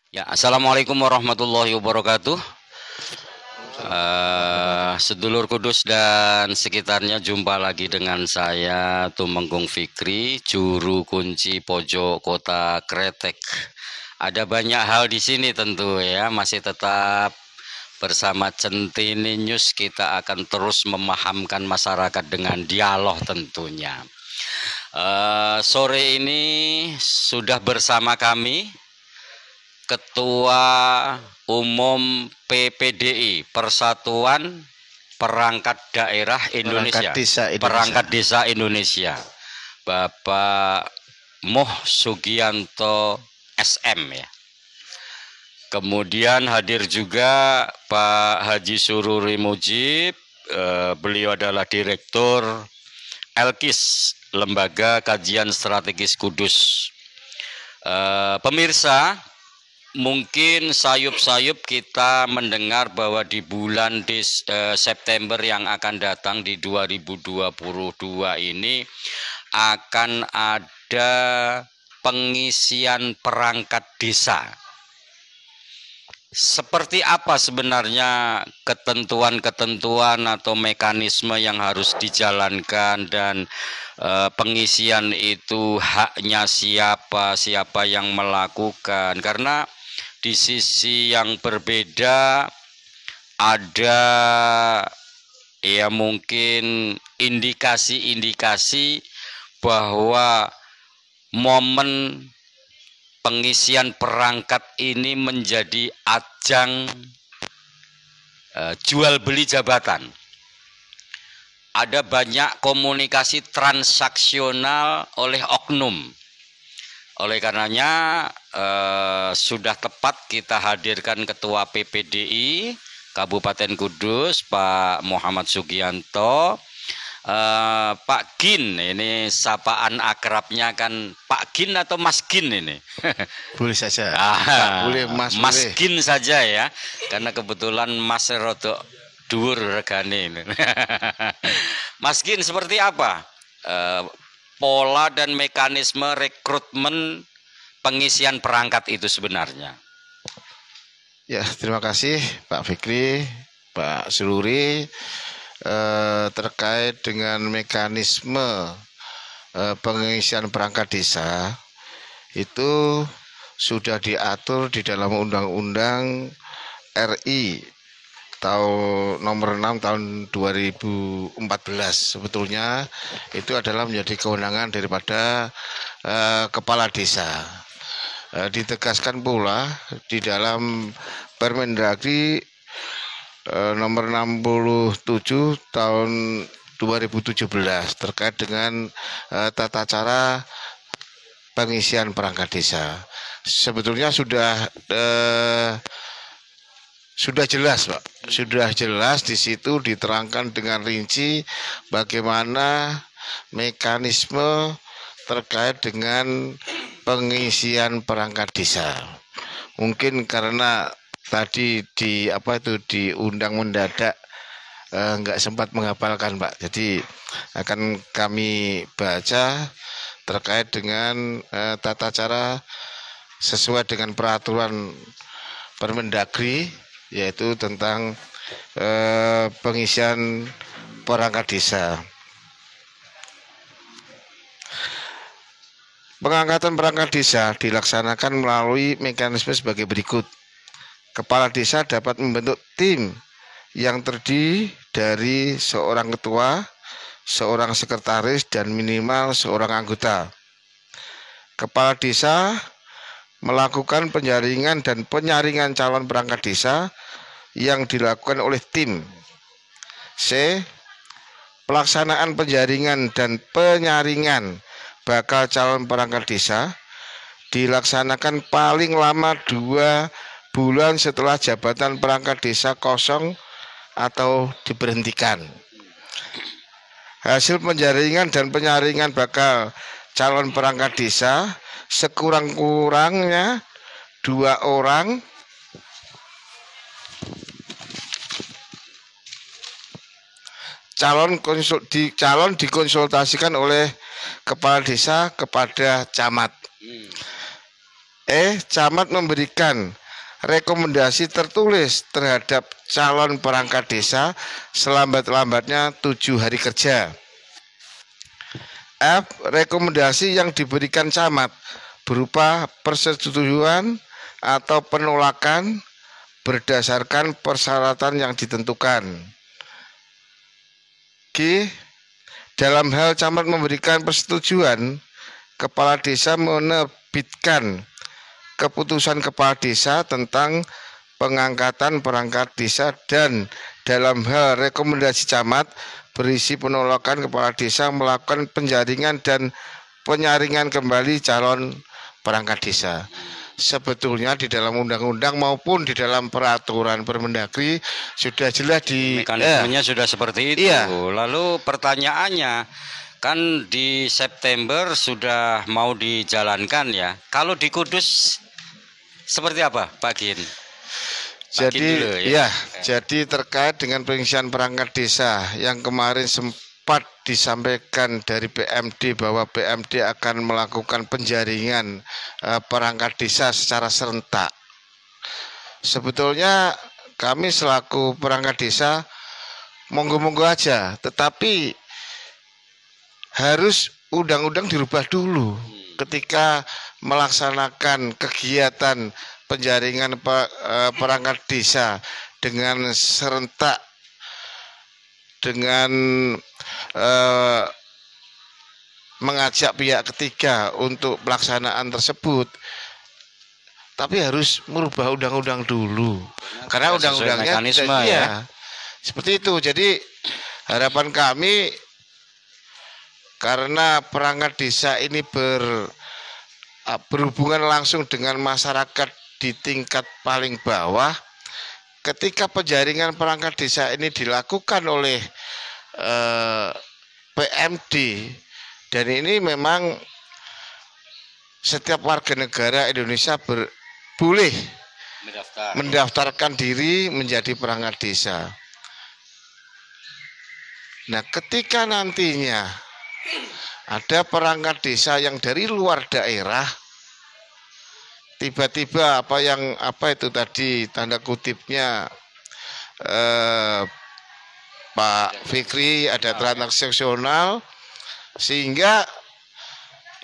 Ya, Assalamualaikum warahmatullahi wabarakatuh. Sedulur Kudus dan sekitarnya, jumpa lagi dengan saya Tumenggung Fikri, juru kunci pojok kota Kretek. Ada banyak hal di sini tentu ya, masih tetap bersama Centini News. Kita akan terus memahamkan masyarakat dengan dialog tentunya. Sore ini sudah bersama kami Ketua Umum PPDI, Persatuan Perangkat Daerah Indonesia, Perangkat Desa Indonesia, Bapak Moh Sugianto SM ya. Kemudian hadir juga Pak Haji Sururi Mujib, beliau adalah Direktur Elkis, Lembaga Kajian Strategis Kudus. Pemirsa, mungkin sayup-sayup kita mendengar bahwa di bulan September yang akan datang di 2022 ini akan ada pengisian perangkat desa. Seperti apa sebenarnya ketentuan-ketentuan atau mekanisme yang harus dijalankan, dan pengisian itu haknya siapa yang melakukan? Karena di sisi yang berbeda ada ya mungkin indikasi-indikasi bahwa momen pengisian perangkat ini menjadi ajang jual beli jabatan. Ada banyak komunikasi transaksional oleh oknum. Oleh karenanya sudah tepat kita hadirkan Ketua PPDI Kabupaten Kudus, Pak Muhammad Sugianto. Pak Gin, ini sapaan akrabnya kan Pak Gin atau Mas Gin ini? Boleh saja. Boleh Mas Gin saja ya, karena kebetulan Mas Rodok dhuwur regane ini. Mas Gin, seperti apa pola dan mekanisme rekrutmen pengisian perangkat itu sebenarnya? Ya, terima kasih Pak Fikri, Pak Sururi. Terkait dengan mekanisme pengisian perangkat desa itu sudah diatur di dalam Undang-Undang RI nomor 6 tahun 2014. Sebetulnya itu adalah menjadi kewenangan daripada kepala desa. Ditegaskan pula di dalam Permendagri nomor 67 tahun 2017 terkait dengan tata cara pengisian perangkat desa. Sebetulnya sudah jelas, Pak. Sudah jelas di situ diterangkan dengan rinci bagaimana mekanisme terkait dengan pengisian perangkat desa. Mungkin karena tadi diundang mendadak, nggak sempat menghafalkan, Pak. Jadi akan kami baca terkait dengan tata cara sesuai dengan peraturan Permendagri, yaitu tentang pengisian perangkat desa. Pengangkatan perangkat desa dilaksanakan melalui mekanisme sebagai berikut. Kepala desa dapat membentuk tim yang terdiri dari seorang ketua, seorang sekretaris, dan minimal seorang anggota. Kepala desa melakukan penjaringan dan penyaringan calon perangkat desa yang dilakukan oleh tim. C. Pelaksanaan penjaringan dan penyaringan bakal calon perangkat desa dilaksanakan paling lama 2 bulan setelah jabatan perangkat desa kosong atau diberhentikan. Hasil penjaringan dan penyaringan bakal calon perangkat desa sekurang-kurangnya 2 orang calon dikonsultasikan oleh kepala desa kepada camat. Camat memberikan rekomendasi tertulis terhadap calon perangkat desa selambat-lambatnya 7 hari kerja. F. Rekomendasi yang diberikan camat berupa persetujuan atau penolakan berdasarkan persyaratan yang ditentukan. G. Dalam hal camat memberikan persetujuan, kepala desa menerbitkan keputusan kepala desa tentang pengangkatan perangkat desa, dan dalam hal rekomendasi camat berisi penolakan, kepala desa melakukan penjaringan dan penyaringan kembali calon perangkat desa. Sebetulnya di dalam undang-undang maupun di dalam peraturan Permendagri sudah jelas di mekanismenya sudah seperti itu. Iya. Lalu pertanyaannya, kan di September sudah mau dijalankan ya. Kalau di Kudus seperti apa, Pak Gin? Jadi dulu, ya, jadi terkait dengan pengisian perangkat desa yang kemarin sempat disampaikan dari PMD bahwa PMD akan melakukan penjaringan perangkat desa secara serentak. Sebetulnya kami selaku perangkat desa monggo-monggo aja, tetapi harus undang-undang dirubah dulu ketika melaksanakan kegiatan penjaringan perangkat desa dengan serentak, dengan mengajak pihak ketiga untuk pelaksanaan tersebut, tapi harus merubah undang-undang dulu karena undang-undangnya ya seperti itu. Jadi harapan kami, karena perangkat desa ini berhubungan langsung dengan masyarakat di tingkat paling bawah, ketika penjaringan perangkat desa ini dilakukan oleh PMD, dan ini memang setiap warga negara Indonesia boleh mendaftarkan diri menjadi perangkat desa. Nah, ketika nantinya ada perangkat desa yang dari luar daerah, tiba-tiba apa itu tadi tanda kutipnya Pak Fikri, ada transaksional, sehingga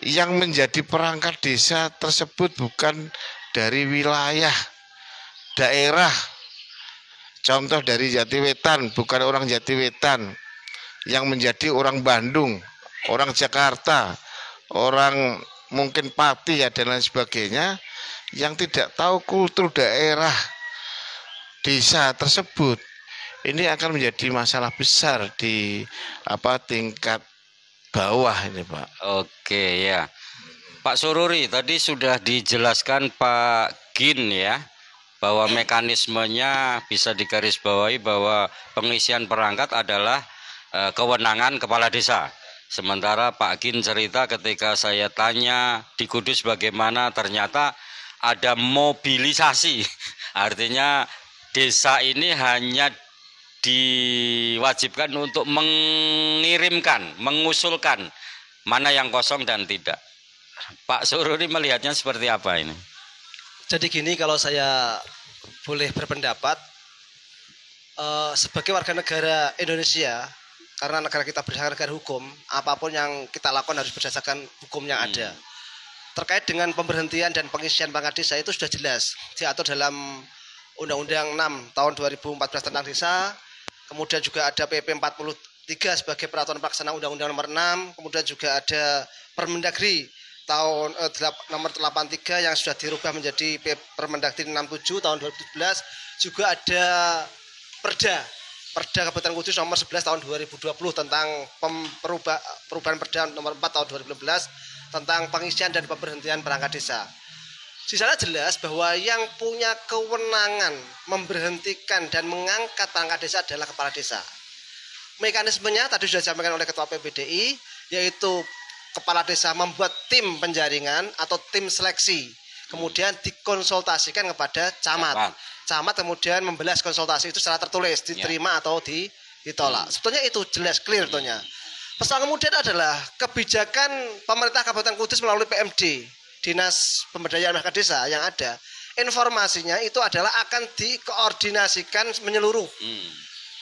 yang menjadi perangkat desa tersebut bukan dari wilayah daerah. Contoh dari Jatiwetan, bukan orang Jatiwetan, yang menjadi orang Bandung, orang Jakarta, orang mungkin Pati ya dan lain sebagainya, yang tidak tahu kultur daerah desa tersebut. Ini akan menjadi masalah besar di tingkat bawah ini, Pak. Oke ya, Pak Sururi, tadi sudah dijelaskan Pak Gin ya, bahwa mekanismenya bisa digarisbawahi bahwa pengisian perangkat adalah kewenangan kepala desa. Sementara Pak Gin cerita ketika saya tanya di Kudus bagaimana, ternyata ada mobilisasi. Artinya desa ini hanya diwajibkan untuk mengirimkan, mengusulkan mana yang kosong dan tidak. Pak Sururi melihatnya seperti apa ini? Jadi gini, kalau saya boleh berpendapat, sebagai warga negara Indonesia, karena negara kita berdasarkan negara hukum, apapun yang kita lakukan harus berdasarkan hukum yang ada. Terkait dengan pemberhentian dan pengisian perangkat desa itu sudah jelas diatur dalam Undang-Undang 6 tahun 2014 tentang desa. Kemudian juga ada PP 43 sebagai peraturan pelaksana Undang-Undang nomor 6. Kemudian juga ada Permendagri tahun nomor 83 yang sudah dirubah menjadi Permendagri 67 tahun 2017. Juga ada Perda Kabupaten Kudus nomor 11 tahun 2020 tentang perubahan Perda nomor 4 tahun 2015 tentang pengisian dan pemberhentian perangkat desa. Di sana jelas bahwa yang punya kewenangan memberhentikan dan mengangkat perangkat desa adalah kepala desa. Mekanismenya tadi sudah disampaikan oleh Ketua PPDI, yaitu kepala desa membuat tim penjaringan atau tim seleksi, kemudian dikonsultasikan kepada camat. Camat kemudian membelas konsultasi itu secara tertulis, diterima atau ditolak. Sebetulnya itu jelas, clear tentunya. Persoalan kemudian adalah kebijakan pemerintah Kabupaten Kudus melalui PMD, Dinas Pemberdayaan Masyarakat Desa yang ada, informasinya itu adalah akan dikoordinasikan menyeluruh.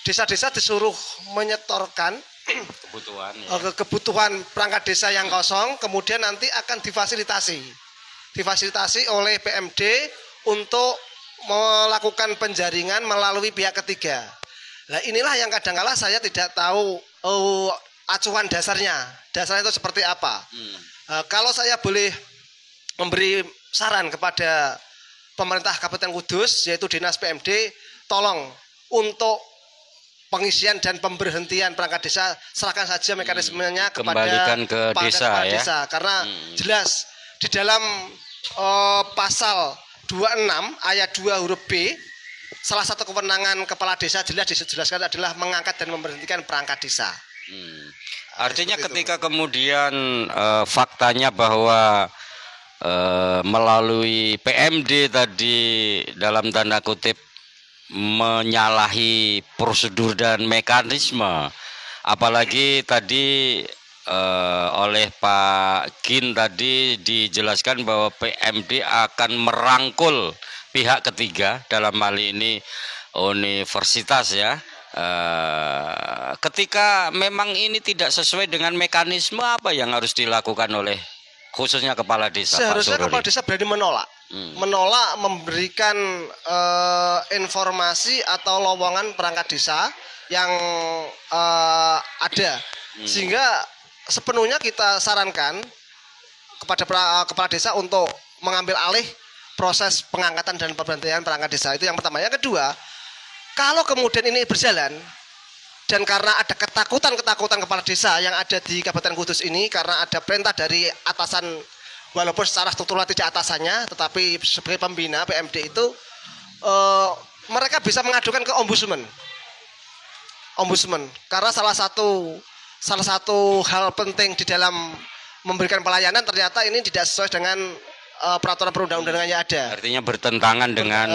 Desa-desa disuruh menyetorkan Kebutuhan ya. kebutuhan perangkat desa yang kosong, kemudian nanti akan difasilitasi oleh PMD untuk melakukan penjaringan melalui pihak ketiga. Nah inilah yang kadang-kala saya tidak tahu acuan dasarnya itu seperti apa. Kalau saya boleh memberi saran kepada pemerintah Kabupaten Kudus, yaitu Dinas PMD, tolong untuk pengisian dan pemberhentian perangkat desa serahkan saja mekanismenya Kembalikan ke desa ya. Desa. Karena jelas di dalam pasal 26 ayat 2 huruf B, salah satu kewenangan kepala desa jelas dijelaskan adalah mengangkat dan memberhentikan perangkat desa. Artinya ketika kemudian faktanya bahwa melalui PMD tadi dalam tanda kutip menyalahi prosedur dan mekanisme, apalagi tadi oleh Pak Gin tadi dijelaskan bahwa PMD akan merangkul pihak ketiga, dalam hal ini universitas ya. Ketika memang ini tidak sesuai dengan mekanisme, apa yang harus dilakukan oleh khususnya kepala desa? Seharusnya kepala desa berani menolak, memberikan informasi atau lowongan perangkat desa yang ada, sehingga sepenuhnya kita sarankan kepada kepala desa untuk mengambil alih proses pengangkatan dan pemberhentian perangkat desa. Itu yang pertama. Yang kedua, kalau kemudian ini berjalan dan karena ada ketakutan kepala desa yang ada di Kabupaten Kudus ini, karena ada perintah dari atasan, walaupun secara struktural tidak atasannya, tetapi sebagai pembina PMD itu mereka bisa mengadukan ke ombudsman. Karena salah satu hal penting di dalam memberikan pelayanan ternyata ini tidak sesuai dengan peraturan perundang-undangan yang ada. Artinya bertentangan dengan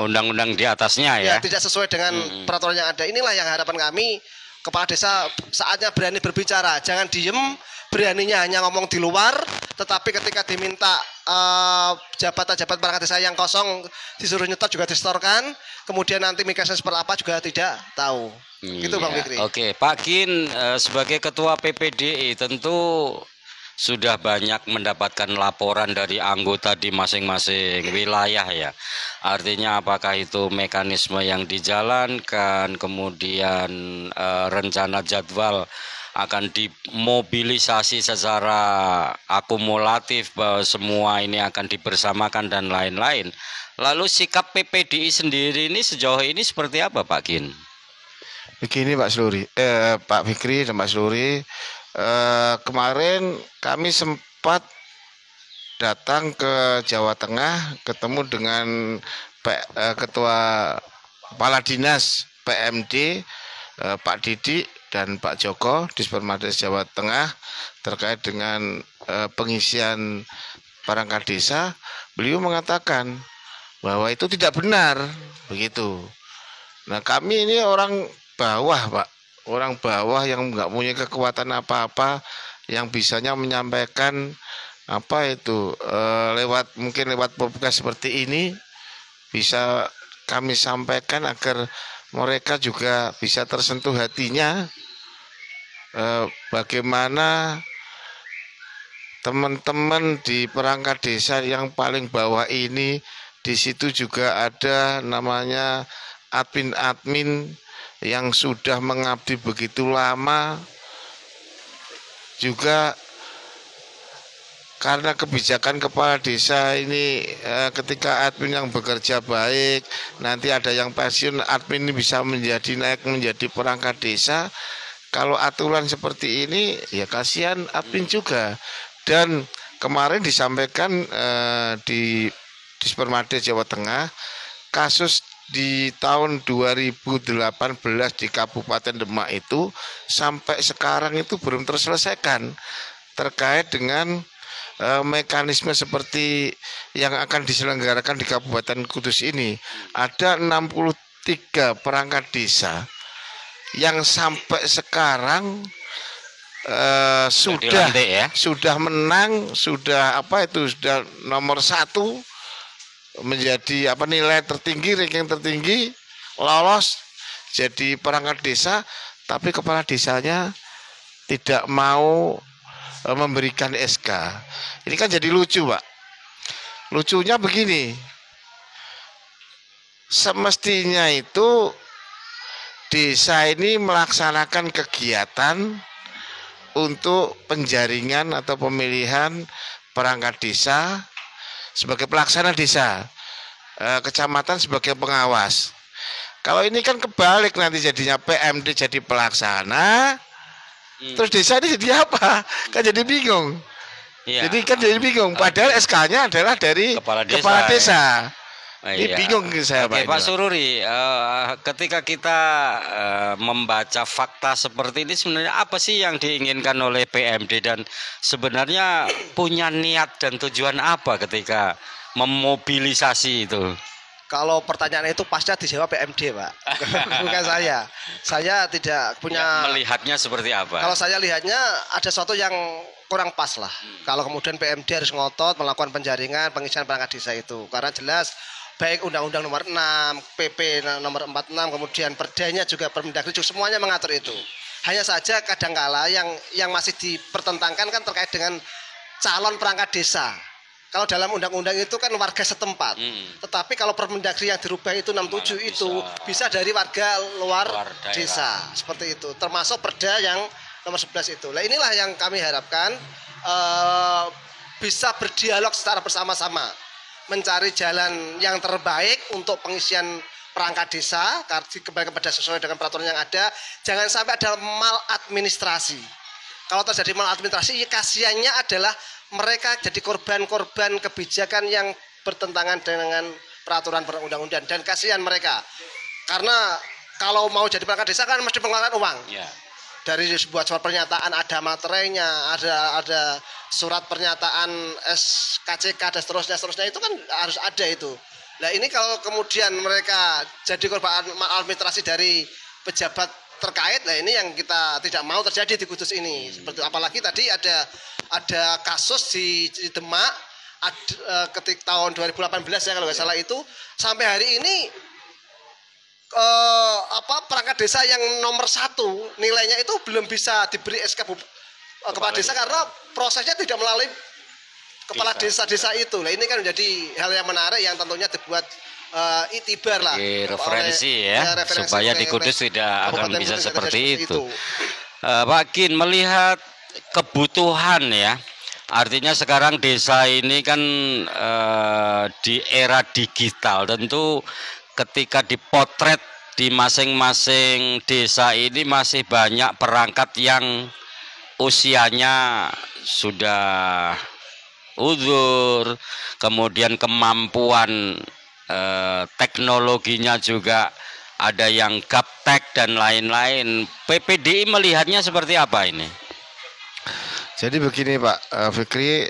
undang-undang di atasnya ya. Ya, tidak sesuai dengan peraturan yang ada. Inilah yang harapan kami, kepala desa saatnya berani berbicara, jangan diem, beraninya hanya ngomong di luar, tetapi ketika diminta jabatan-jabatan perangkat desa yang kosong disuruh nyetor juga disetorkan, kemudian nanti mekanisme seperti apa juga tidak tahu. Gitu Bang Fikri. Oke, Pak Gin sebagai ketua PPDI tentu sudah banyak mendapatkan laporan dari anggota di masing-masing wilayah ya. Artinya apakah itu mekanisme yang dijalankan, kemudian rencana jadwal akan dimobilisasi secara akumulatif bahwa semua ini akan dibersamakan dan lain-lain. Lalu sikap PPDI sendiri ini sejauh ini seperti apa Pak Gin? Begini Pak Fikri dan Pak Sluri, kemarin kami sempat datang ke Jawa Tengah, ketemu dengan Ketua Kepala Dinas PMD Pak Didi dan Pak Joko di Permades Jawa Tengah terkait dengan pengisian perangkat desa. Beliau mengatakan bahwa itu tidak benar begitu. Nah kami ini orang bawah Pak, orang bawah yang nggak punya kekuatan apa-apa, yang bisanya menyampaikan apa itu mungkin lewat podcast seperti ini bisa kami sampaikan agar mereka juga bisa tersentuh hatinya, bagaimana teman-teman di perangkat desa yang paling bawah ini, di situ juga ada namanya admin-admin yang sudah mengabdi begitu lama, juga karena kebijakan kepala desa ini ketika admin yang bekerja baik, nanti ada yang pensiun, admin ini bisa naik menjadi perangkat desa. Kalau aturan seperti ini ya kasihan admin juga. Dan kemarin disampaikan di Permades Jawa Tengah, kasus di tahun 2018 di Kabupaten Demak itu sampai sekarang itu belum terselesaikan terkait dengan mekanisme seperti yang akan diselenggarakan di Kabupaten Kudus ini. Ada 63 perangkat desa yang sampai sekarang sudah menang, sudah nomor 1 menjadi nilai tertinggi, ranking tertinggi, lolos jadi perangkat desa, tapi kepala desanya tidak mau memberikan SK. Ini kan jadi lucu, Pak. Lucunya begini, semestinya itu desa ini melaksanakan kegiatan untuk penjaringan atau pemilihan perangkat desa sebagai pelaksana desa, kecamatan sebagai pengawas. Kalau ini kan kebalik, nanti jadinya PMD jadi pelaksana, terus desa ini jadi apa? Kan jadi bingung. Iya. Jadi kan jadi bingung. Padahal SK-nya adalah dari kepala desa. Ini Iya. bingung saya, Oke, Pak. Pak Sururi, ketika kita membaca fakta seperti ini, sebenarnya apa sih yang diinginkan oleh PMD dan sebenarnya punya niat dan tujuan apa ketika memobilisasi itu? Kalau pertanyaan itu pasti dijawab PMD, Pak. Bukan saya. Saya tidak punya. Melihatnya seperti apa? Kalau saya lihatnya ada sesuatu yang kurang pas lah. Kalau kemudian PMD harus ngotot melakukan penjaringan, pengisian perangkat desa itu. Karena jelas baik Undang-Undang Nomor 6, PP Nomor 46, kemudian Perdanya juga Permendagri juga semuanya mengatur itu. Hanya saja kadangkala yang masih dipertentangkan kan terkait dengan calon perangkat desa. Kalau dalam undang-undang itu kan warga setempat. Tetapi kalau Permendagri yang dirubah itu 67 itu bisa dari warga luar desa. Seperti itu. Termasuk Perda yang nomor 11 itu. Nah, inilah yang kami harapkan bisa berdialog secara bersama-sama. Mencari jalan yang terbaik untuk pengisian perangkat desa, kembali kepada sesuai dengan peraturan yang ada. Jangan sampai ada maladministrasi. Kalau terjadi maladministrasi, kasihannya adalah mereka jadi korban-korban kebijakan yang bertentangan dengan peraturan perundang-undangan, dan kasihan mereka. Karena kalau mau jadi perangkat desa kan mesti mengeluarkan uang. Dari sebuah surat pernyataan ada materainya, ada surat pernyataan SKCK dan seterusnya itu kan harus ada itu. Nah, ini kalau kemudian mereka jadi korban maladministrasi dari pejabat terkait, nah ini yang kita tidak mau terjadi di Kudus ini. Seperti apalagi tadi ada kasus di Demak ketika tahun 2018 ya kalau nggak salah itu, sampai hari ini perangkat desa yang nomor 1 nilainya itu belum bisa diberi SK kepala desa karena prosesnya tidak melalui kepala desa itu. Nah, ini kan menjadi hal yang menarik yang tentunya dibuat itibar lah, referensi referensi supaya di Kudus tidak akan bisa seperti itu. Pak Kin, melihat kebutuhan ya, artinya sekarang desa ini kan di era digital, tentu ketika dipotret di masing-masing desa ini masih banyak perangkat yang usianya sudah uzur, kemudian kemampuan teknologinya juga ada yang gaptek dan lain-lain. PPDI melihatnya seperti apa ini? Jadi begini, Pak Fikri,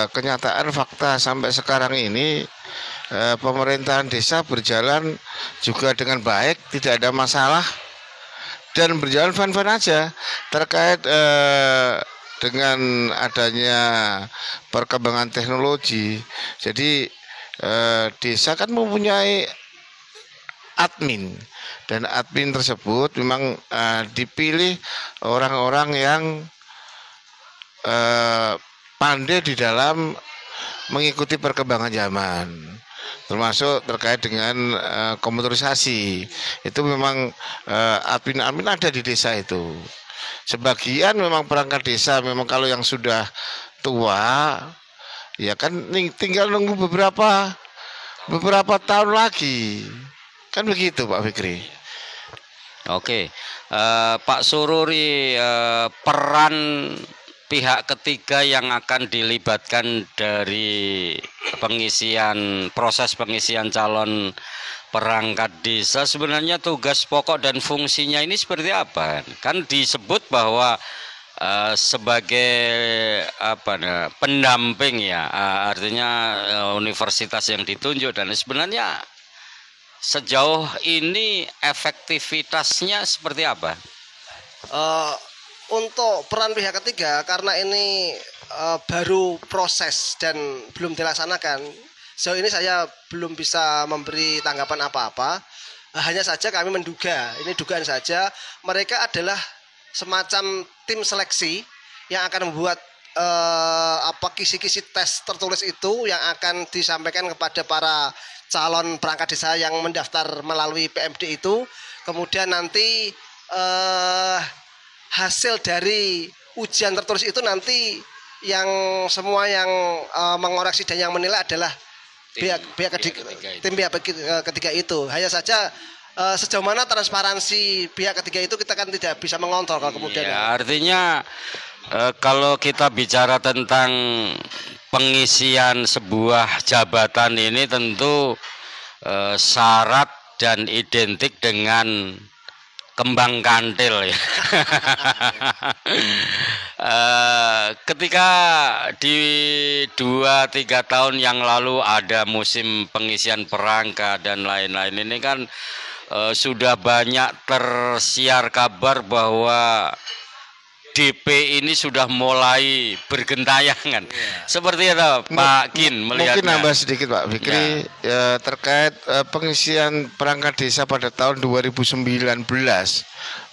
kenyataan fakta sampai sekarang ini pemerintahan desa berjalan juga dengan baik, tidak ada masalah dan berjalan fine-fine aja. Terkait dengan adanya perkembangan teknologi, jadi desa kan mempunyai admin, dan admin tersebut memang dipilih orang-orang yang pandai di dalam mengikuti perkembangan zaman, termasuk terkait dengan komputerisasi. Itu memang admin-admin ada di desa itu. Sebagian memang perangkat desa memang kalau yang sudah tua ya kan tinggal nunggu beberapa tahun lagi, kan begitu Pak Fikri. Oke, Pak Sururi, peran pihak ketiga yang akan dilibatkan dari proses pengisian calon perangkat desa, sebenarnya tugas pokok dan fungsinya ini seperti apa? Kan disebut bahwa sebagai pendamping ya, artinya universitas yang ditunjuk, dan sebenarnya sejauh ini efektivitasnya seperti apa? Untuk peran pihak ketiga, karena ini baru proses dan belum dilaksanakan, Sejauh ini saya belum bisa memberi tanggapan apa-apa. Hanya saja kami menduga, ini dugaan saja, mereka adalah semacam tim seleksi yang akan membuat kisi-kisi tes tertulis itu yang akan disampaikan kepada para calon perangkat desa yang mendaftar melalui PMD itu. Kemudian nanti hasil dari ujian tertulis itu nanti yang semua yang mengoreksi dan yang menilai adalah tim pihak ketiga itu. Hanya saja sejauh mana transparansi pihak ketiga itu kita kan tidak bisa mengontrol kalau kemudian. Ya, artinya kalau kita bicara tentang pengisian sebuah jabatan ini tentu syarat dan identik dengan kembang kantil ya. Ketika di 2-3 tahun yang lalu ada musim pengisian perangkat dan lain-lain ini kan sudah banyak tersiar kabar bahwa DP ini sudah mulai bergentayangan. Seperti itu Pak Kin melihatnya. Mungkin nambah sedikit Pak Fikri terkait pengisian perangkat desa pada tahun 2019.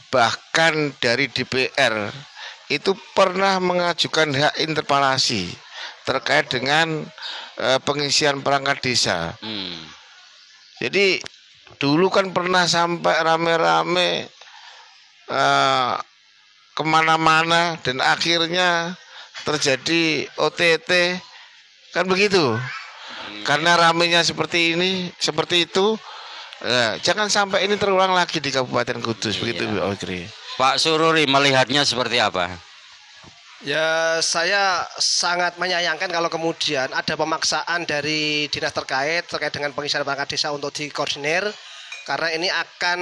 Bahkan dari DPR itu pernah mengajukan hak interpelasi terkait dengan pengisian perangkat desa. Jadi dulu kan pernah sampai rame-rame kemana-mana dan akhirnya terjadi OTT kan begitu. Karena ramenya seperti ini, seperti itu, jangan sampai ini terulang lagi di Kabupaten Kudus. Begitu Bu Fikri. Pak Sururi melihatnya seperti apa? Ya, saya sangat menyayangkan kalau kemudian ada pemaksaan dari dinas terkait dengan pengisian perangkat desa untuk dikoordinir, karena ini akan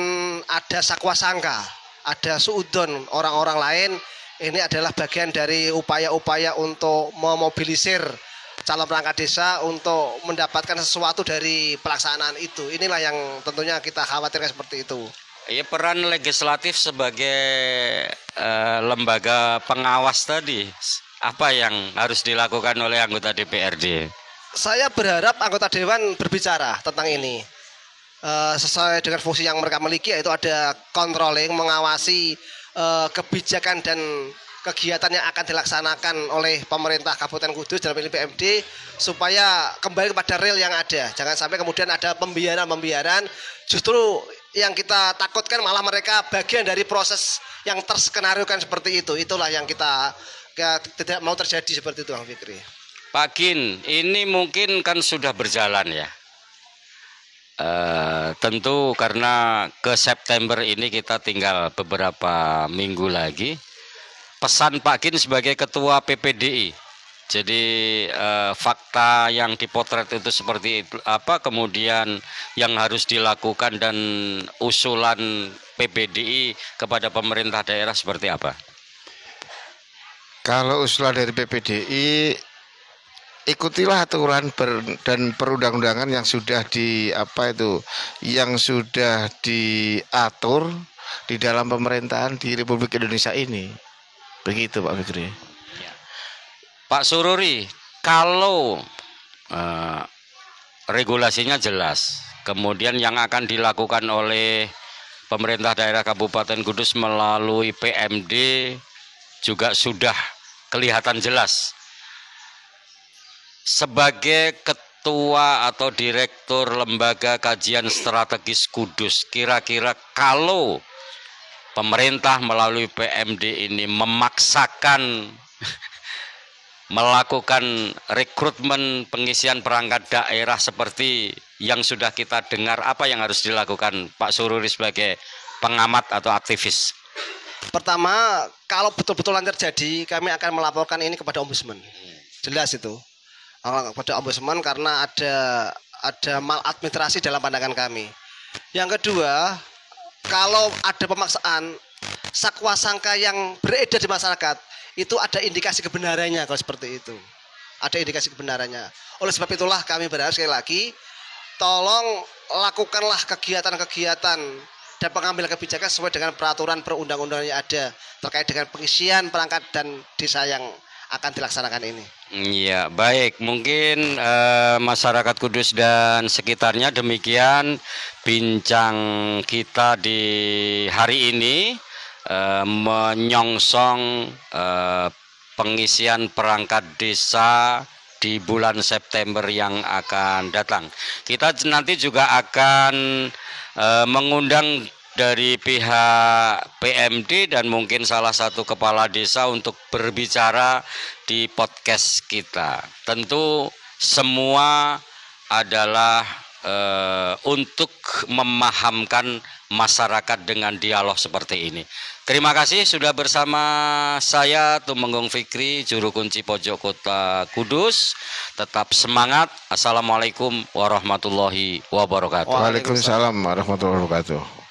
ada sakwa sangka, ada suudon orang-orang lain. Ini adalah bagian dari upaya-upaya untuk memobilisir calon perangkat desa untuk mendapatkan sesuatu dari pelaksanaan itu. Inilah yang tentunya kita khawatirkan seperti itu. Ya, peran legislatif sebagai lembaga pengawas tadi, apa yang harus dilakukan oleh anggota DPRD? Saya berharap anggota dewan berbicara tentang ini. Sesuai dengan fungsi yang mereka miliki, yaitu ada controlling, mengawasi kebijakan dan kegiatan yang akan dilaksanakan oleh pemerintah Kabupaten Kudus dalam ini PMD, supaya kembali kepada real yang ada. Jangan sampai kemudian ada pembiaran, justru yang kita takutkan malah mereka bagian dari proses yang terskenariokan seperti itu. Itulah yang kita tidak mau terjadi seperti itu, Bang Fikri. Pak Kin, ini mungkin kan sudah berjalan ya. Tentu karena ke September ini kita tinggal beberapa minggu lagi. Pesan Pak Kin sebagai ketua PPDI. Jadi fakta yang dipotret itu seperti itu, apa kemudian yang harus dilakukan dan usulan PPDI kepada pemerintah daerah seperti apa? Kalau usulan dari PPDI, ikutilah aturan dan perundang-undangan yang sudah yang sudah diatur di dalam pemerintahan di Republik Indonesia ini. Begitu Pak Fikri. Pak Sururi, kalau regulasinya jelas, kemudian yang akan dilakukan oleh pemerintah daerah Kabupaten Kudus melalui PMD juga sudah kelihatan jelas. Sebagai ketua atau direktur Lembaga Kajian Strategis Kudus, kira-kira kalau pemerintah melalui PMD ini memaksakan melakukan rekrutmen pengisian perangkat daerah seperti yang sudah kita dengar, apa yang harus dilakukan Pak Sururi sebagai pengamat atau aktivis? Pertama, kalau betul-betul terjadi, kami akan melaporkan ini kepada Ombudsman. Jelas itu. Kepada Ombudsman karena ada maladministrasi dalam pandangan kami. Yang kedua, kalau ada pemaksaan, sakwa sangka yang beredar di masyarakat, itu ada indikasi kebenarannya kalau seperti itu. Ada indikasi kebenarannya. Oleh sebab itulah kami berharap sekali lagi, tolong lakukanlah kegiatan-kegiatan dan pengambilan kebijakan sesuai dengan peraturan perundang-undangan yang ada terkait dengan pengisian perangkat dan desa yang akan dilaksanakan ini. Iya, baik. Mungkin masyarakat Kudus dan sekitarnya demikian bincang kita di hari ini menyongsong pengisian perangkat desa di bulan September yang akan datang. Kita nanti juga akan mengundang dari pihak PMD dan mungkin salah satu kepala desa untuk berbicara di podcast kita. Tentu semua adalah untuk memahamkan masyarakat dengan dialog seperti ini. Terima kasih sudah bersama saya Tumenggung Fikri, Juru Kunci Pojok Kota Kudus. Tetap semangat. Assalamualaikum warahmatullahi wabarakatuh. Waalaikumsalam warahmatullahi wabarakatuh.